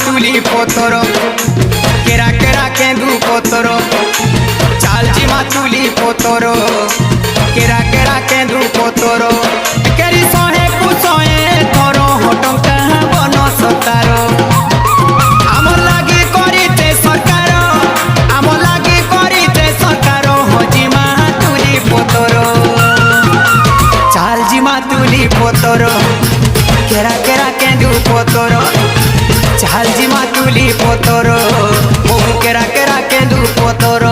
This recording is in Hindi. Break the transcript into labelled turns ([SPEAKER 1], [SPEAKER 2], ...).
[SPEAKER 1] तुली पोतर केरा केरा केंदू पोतर चाल जिमा तुली पोतर केरा केरा केंदू पोतर केरी सहे कुसहे थरो हटम कहाँ बन सतारो आम लागी करिते सरकार आम लागी करिते सरकार हजिमा तुली पोतर चाल जिमा तुली पोतर केरा केरा केंदू पोतर चाल जिमा तुली पोतर केरा केरा केंदू पोतर।